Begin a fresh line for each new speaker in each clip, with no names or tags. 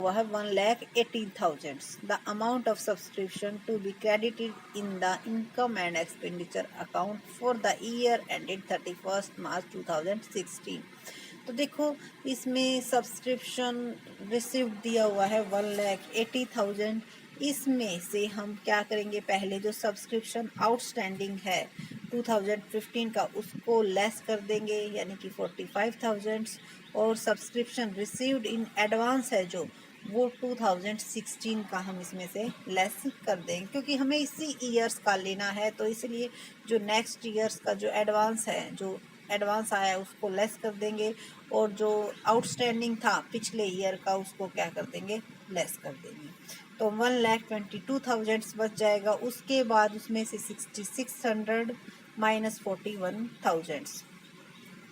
हुआ है 1,18,000. The amount of subscription to be credited in the income and expenditure account for the year ended 31 March 2016. तो देखो इसमें subscription receive दिया हुआ है 1,80,000. इसमें से हम क्या करेंगे, पहले जो सब्सक्रिप्शन आउटस्टैंडिंग है 2015 का उसको लेस कर देंगे, यानी कि 45,000. और सब्सक्रिप्शन रिसीव्ड इन एडवांस है जो, वो 2016 का हम इसमें से लेस कर देंगे, क्योंकि हमें इसी ईयर्स का लेना है. तो इसलिए जो नेक्स्ट ईयर्स का जो एडवांस है, जो एडवांस आया है उसको लेस कर देंगे, और जो आउटस्टैंडिंग था पिछले ईयर का उसको क्या कर देंगे, लेस कर देंगे. तो 1,22,000 बच जाएगा. उसके बाद उसमें से 6,600 माइनस 41,000,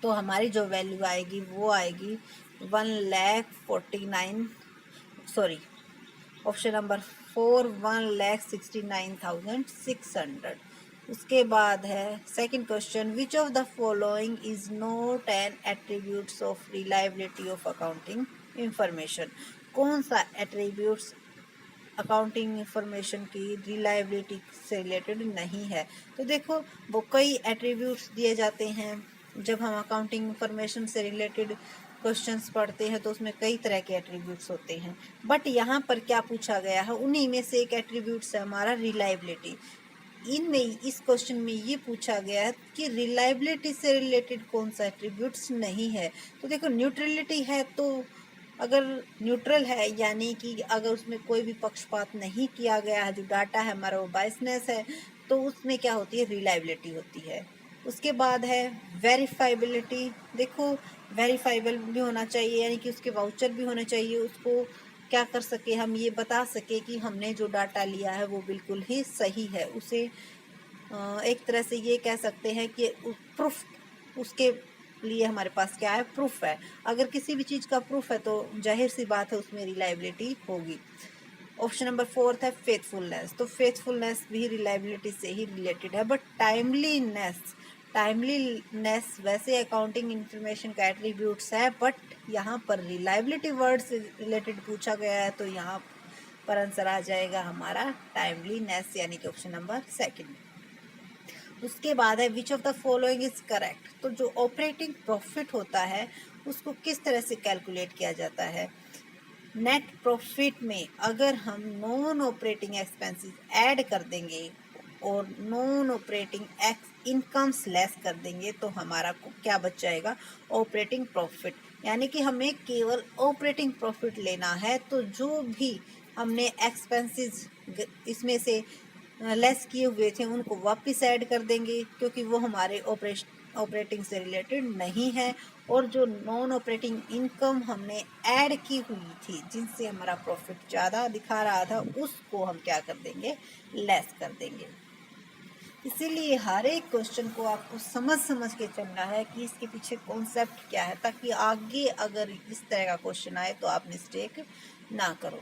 तो हमारी जो वैल्यू आएगी वो आएगी 1,49,000, सॉरी, ऑप्शन नंबर 4 1,69,600. उसके बाद है second question, which of the following is not N attributes of reliability of accounting information. कौन सा एट्रीब्यूट्स अकाउंटिंग इंफॉर्मेशन की रिलायबिलिटी से रिलेटेड नहीं है. तो देखो वो कई एट्रीब्यूट्स दिए जाते हैं. जब हम अकाउंटिंग इंफॉर्मेशन से रिलेटेड क्वेश्चंस पढ़ते हैं तो उसमें कई तरह के एट्रीब्यूट्स होते हैं, बट यहाँ पर क्या पूछा गया है, उन्हीं में से एक एट्रीब्यूट्स है हमारा रिलायबिलिटी. इनमें इस क्वेश्चन में ये पूछा गया है कि रिलायबिलिटी से रिलेटेड कौन सा एट्रीब्यूट्स नहीं है. तो देखो न्यूट्रलिटी है, तो अगर न्यूट्रल है यानी कि अगर उसमें कोई भी पक्षपात नहीं किया गया है, जो डाटा है हमारा वो बायसनेस है, तो उसमें क्या होती है, रिलायबिलिटी होती है. उसके बाद है वेरीफाइबिलिटी. देखो वेरीफाइबल भी होना चाहिए, यानी कि उसके वाउचर भी होने चाहिए. उसको क्या कर सके, हम ये बता सके कि हमने जो डाटा लिया है वो बिल्कुल ही सही है. उसे एक तरह से ये कह सकते हैं कि प्रूफ, उसके लिए हमारे पास क्या है, प्रूफ है. अगर किसी भी चीज़ का प्रूफ है तो जाहिर सी बात है उसमें रिलायबिलिटी होगी. ऑप्शन नंबर 4 है फेथफुलनेस. तो फेथफुलनेस भी रिलायबिलिटी से ही रिलेटेड है. बट टाइमलीनेस वैसे अकाउंटिंग इंफॉर्मेशन का एट्रीब्यूट्स है, बट यहाँ पर रिलायबिलिटी वर्ड से रिलेटेड पूछा गया है, तो यहाँ पर आंसर आ जाएगा हमारा टाइमलीनेस, यानी कि ऑप्शन नंबर 2. उसके बाद है विच of the following is correct. तो जो ऑपरेटिंग प्रॉफिट होता है उसको किस तरह से कैलकुलेट किया जाता है. नेट प्रॉफिट में अगर हम नॉन ऑपरेटिंग एक्सपेंसेस ऐड कर देंगे और नॉन ऑपरेटिंग इनकम्स लेस कर देंगे तो हमारा क्या बच जाएगा, ऑपरेटिंग प्रॉफिट. यानी कि हमें केवल ऑपरेटिंग प्रॉफिट लेना है, तो जो भी हमने एक्सपेंसेस इसमें से लेस किए हुए थे उनको वापस ऐड कर देंगे, क्योंकि वो हमारे ऑपरेटिंग से रिलेटेड नहीं है. और जो नॉन ऑपरेटिंग इनकम हमने ऐड की हुई थी जिनसे हमारा प्रॉफिट ज़्यादा दिखा रहा था उसको हम क्या कर देंगे, लेस कर देंगे. इसीलिए हर एक क्वेश्चन को आपको समझ के चलना है कि इसके पीछे कॉन्सेप्ट क्या है, ताकि आगे अगर इस तरह का क्वेश्चन आए तो आप मिस्टेक ना करो.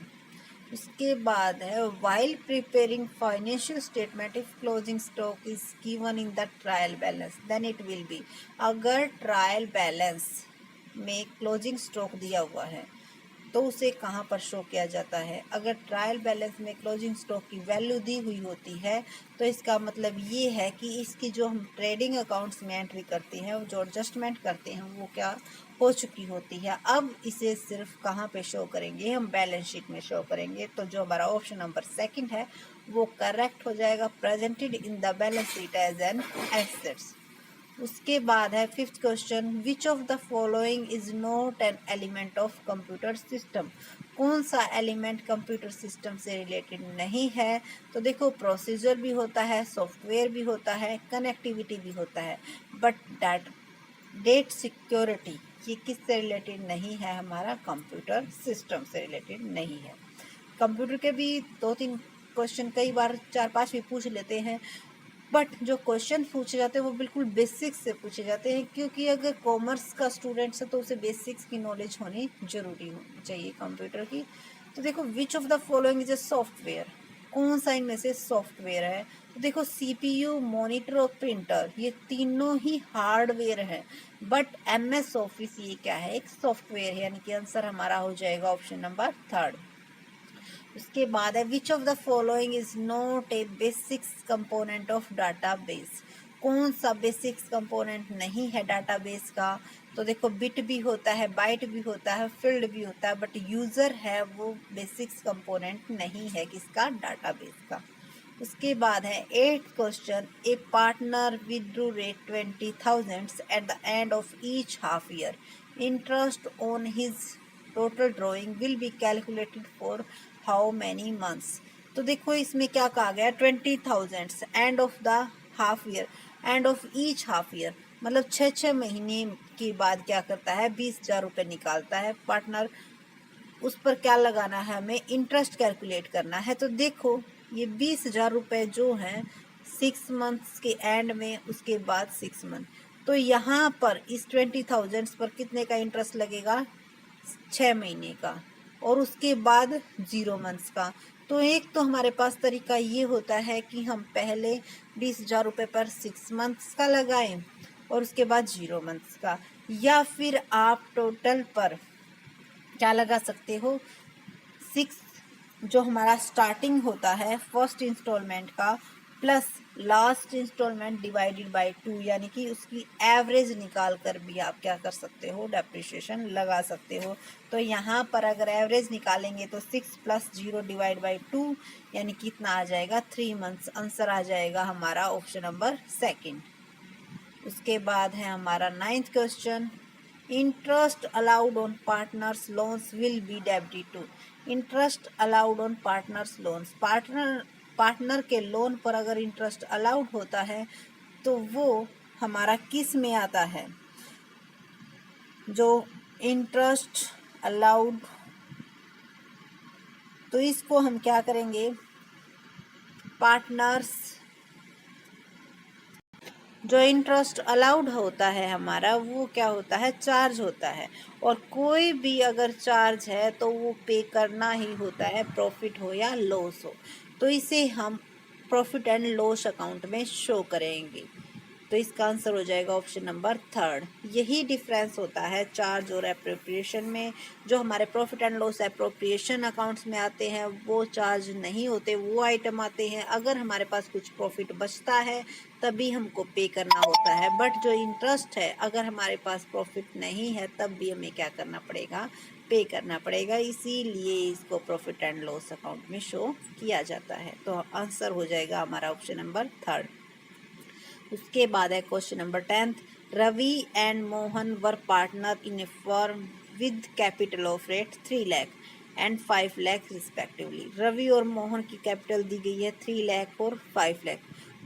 उसके बाद है while preparing financial statement if closing stock is given in the trial balance then it will be. अगर ट्रायल बैलेंस में क्लोजिंग स्टॉक दिया हुआ है तो उसे कहाँ पर शो किया जाता है. अगर ट्रायल बैलेंस में क्लोजिंग स्टॉक की वैल्यू दी हुई होती है तो इसका मतलब ये है कि इसकी जो हम ट्रेडिंग अकाउंट्स में एंट्री करते हैं, जो एडजस्टमेंट करते हैं, वो क्या हो चुकी होती है. अब इसे सिर्फ कहाँ पे शो करेंगे, हम बैलेंस शीट में शो करेंगे. तो जो हमारा ऑप्शन नंबर 2 है वो करेक्ट हो जाएगा, presented in the balance sheet as an assets. उसके बाद है 5th question, which of the following is not an element of computer system. कौन सा एलिमेंट कंप्यूटर सिस्टम से रिलेटेड नहीं है. तो देखो प्रोसीजर भी होता है, सॉफ्टवेयर भी होता है, कनेक्टिविटी भी होता है, बट डेट सिक्योरिटी ये किससे रिलेटेड नहीं है, हमारा कंप्यूटर सिस्टम से रिलेटेड नहीं है. कंप्यूटर के भी 2-3 क्वेश्चन कई बार 4-5 भी पूछ लेते हैं, बट जो क्वेश्चन पूछे जाते हैं वो बिल्कुल बेसिक्स से पूछे जाते हैं, क्योंकि अगर कॉमर्स का स्टूडेंट्स है तो उसे बेसिक्स की नॉलेज होनी जरूरी होनी चाहिए कंप्यूटर की. तो देखो विच of the following is a software. कौन सा इनमें से सॉफ्टवेयर है. तो देखो सीपीयू, मॉनिटर और प्रिंटर ये तीनों ही हार्डवेयर है, बट एमएस ऑफिस ये क्या है, एक सॉफ्टवेयर है, यानी कि आंसर हमारा हो जाएगा ऑप्शन नंबर थर्ड। उसके बाद है विच of the following is not a basics component of database. कौन सा बेसिक्स कंपोनेंट नहीं है डाटाबेस का? तो देखो बिट भी होता है, बाइट भी होता है, फील्ड भी होता है, बट यूजर है वो बेसिक्स कंपोनेंट नहीं है किसका, डाटाबेस का। उसके बाद है 8th question, A partner withdrew rate 20,000 at the end of each half year, interest on his total drawing will be calculated for how many months. तो देखो इसमें क्या कहा गया, 20,000 end of the half year, end of each half year, मतलब 6 महीने के बाद क्या करता है, 20,000 रुपये निकालता है पार्टनर। उस पर क्या लगाना है, हमें इंटरेस्ट कैलकुलेट करना है। तो देखो ये 20,000 रुपये जो हैं 6 मंथ्स के एंड में, उसके बाद 6 मंथ, तो यहाँ पर इस 20,000 पर कितने का इंटरेस्ट लगेगा, 6 महीने का, और उसके बाद 0 मंथ्स का। तो एक तो हमारे पास तरीका ये होता है कि हम पहले 20,000 रुपये पर 6 मंथ्स का लगाएं और उसके बाद 0 मंथ्स का, या फिर आप टोटल पर क्या लगा सकते हो, 6 जो हमारा स्टार्टिंग होता है फर्स्ट इंस्टॉलमेंट का plus last instalment divided by 2, यानी कि उसकी एवरेज निकाल कर भी आप क्या कर सकते हो, डेप्रिसिएशन लगा सकते हो। तो यहाँ पर अगर एवरेज निकालेंगे तो 6 + 0 डिवाइड बाई 2, यानी कितना आ जाएगा, 3 मंथ्स। आंसर आ जाएगा हमारा ऑप्शन नंबर सेकंड। उसके बाद है हमारा 9th question, interest allowed on partners loans will be debited to. Interest allowed on partners loans, partner के लोन पर अगर इंटरेस्ट अलाउड होता है तो वो हमारा किस में आता है, जो इंटरेस्ट अलाउड, तो इसको हम क्या करेंगे, पार्टनर्स, जो इंटरेस्ट अलाउड होता है हमारा वो क्या होता है, चार्ज होता है, और कोई भी अगर चार्ज है तो वो पे करना ही होता है, प्रॉफिट हो या लॉस हो। तो इसे हम प्रॉफिट एंड लॉस अकाउंट में शो करेंगे। तो इसका आंसर हो जाएगा ऑप्शन नंबर थर्ड। यही डिफरेंस होता है चार्ज और एप्रोप्रिएशन में। जो हमारे profit and loss appropriation accounts में आते हैं वो चार्ज नहीं होते, वो आइटम आते हैं अगर हमारे पास कुछ प्रॉफिट बचता है तभी हमको पे करना होता है। बट जो इंटरेस्ट है अगर हमारे पास प्रॉफिट नहीं है तब भी हमें क्या करना पड़ेगा, पे करना पड़ेगा, इसीलिए इसको प्रॉफिट एंड लॉस अकाउंट में शो किया जाता है। तो आंसर हो जाएगा हमारा ऑप्शन नंबर थर्ड। उसके बाद है question number 10th, Ravi and Mohan were partner in a firm with capital of rate 3 lakh and 5 lakh respectively. Ravi और मोहन की कैपिटल दी गई है 3 लाख और 5 lakh.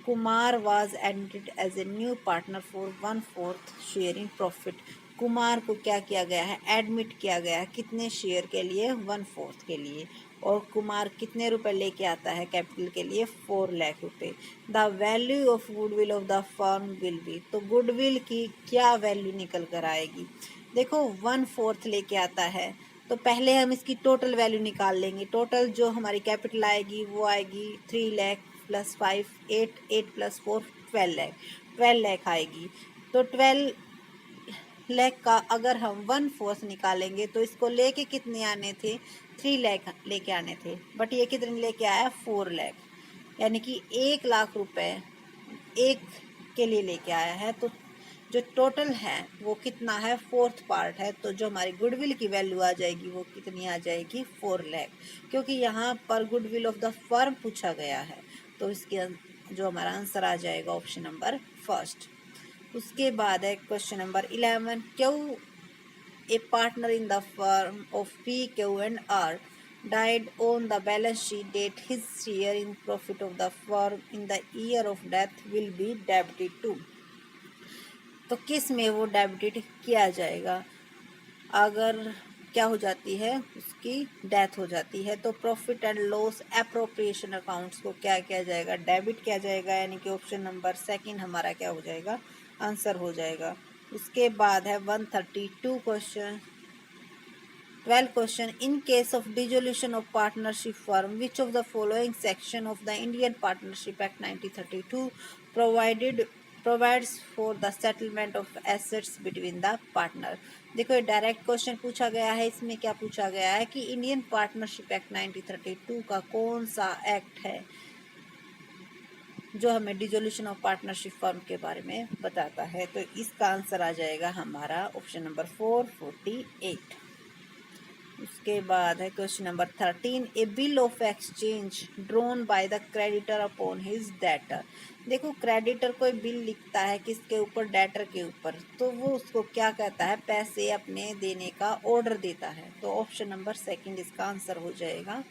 Kumar was admitted as a new partner for 1/4 share in profit. Kumar को क्या किया गया है, एडमिट किया गया है, कितने शेयर के लिए, 1/4 के लिए। और कुमार कितने रुपए लेके आता है कैपिटल के लिए, 4 लाख रुपए। The value of goodwill of the firm will be, तो गुडविल की क्या वैल्यू निकल कर आएगी, देखो 1/4 लेके आता है तो पहले हम इसकी टोटल वैल्यू निकाल लेंगे। टोटल जो हमारी कैपिटल आएगी वो आएगी 3 लाख + 5 8, 8 + 4 12 लाख, 12 लाख आएगी। तो 12 लाख का अगर हम 1/4 निकालेंगे तो इसको लेके कितने आने थे, 3 लाख लेके आने थे, बट ये कितने लेके आया, 4 लाख, यानी कि 1 लाख रुपए एक के लिए लेके आया है। तो जो टोटल है वो कितना है, 4th पार्ट है। तो जो हमारी गुडविल की वैल्यू आ जाएगी वो कितनी आ जाएगी, 4 लाख, क्योंकि यहाँ पर गुडविल ऑफ द फर्म पूछा गया है। तो इसके जो हमारा आंसर आ जाएगा ऑप्शन नंबर फर्स्ट। उसके बाद है question number 11, Q a partner in the firm of P Q and R died on the balance sheet date, his share in profit of the firm in the year of death will be debited to। तो किस में वो debited किया जाएगा, अगर क्या हो जाती है, उसकी डेथ हो जाती है तो profit and loss appropriation accounts को क्या किया जाएगा, डेबिट किया जाएगा, यानी कि ऑप्शन नंबर सेकंड हमारा क्या हो जाएगा, आंसर हो जाएगा। उसके बाद है 132 question, 12 question. In case of dissolution of partnership firm, which of the following section of the Indian Partnership Act 1932 provides for the settlement of assets between the partner? देखो ये डायरेक्ट क्वेश्चन पूछा गया है। इसमें क्या पूछा गया है कि इंडियन पार्टनरशिप एक्ट 1932 का कौन सा एक्ट है जो हमें डिसोल्यूशन ऑफ पार्टनरशिप फर्म के बारे में बताता है। तो इसका आंसर आ जाएगा हमारा ऑप्शन नंबर 448। उसके बाद है question number 13। A bill of exchange drawn by the creditor upon his debtor. देखो क्रेडिटर कोई बिल लिखता है किसके ऊपर, डेटर के ऊपर, तो वो उसको क्या कहता है, पैसे अपने देने का ऑर्डर देता है। तो ऑप्शन नंबर सेकंड इसका आंसर हो जाएगा,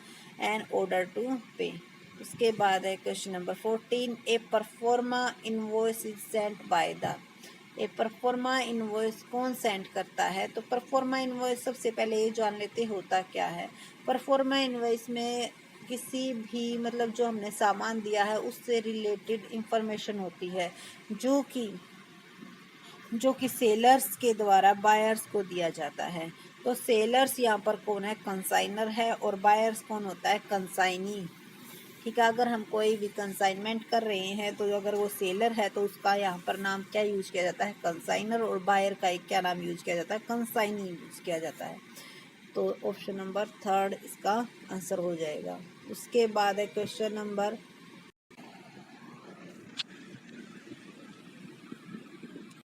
एन ऑर्डर टू पे। उसके बाद है question number 14। A proforma invoice is sent by the. ये परफॉर्मा इनवॉइस कौन सेंड करता है? तो परफॉर्मा इनवॉइस सबसे पहले ये जान लेते होता क्या है। परफॉर्मा इनवॉइस में किसी भी मतलब जो हमने सामान दिया है उससे रिलेटेड इंफॉर्मेशन होती है जो कि सेलर्स के द्वारा बायर्स को दिया जाता है। तो सेलर्स यहाँ पर कौन है, कंसाइनर है, और बायर्स कौन होता है, कंसाइनी। ठीक है, अगर हम कोई भी कंसाइनमेंट कर रहे हैं तो अगर वो सेलर है तो उसका यहाँ पर नाम क्या यूज किया जाता है, कंसाइनर, और बायर का एक क्या नाम यूज किया जाता है, कंसाइनी यूज किया जाता है। तो ऑप्शन नंबर थर्ड इसका आंसर हो जाएगा। उसके बाद है क्वेश्चन नंबर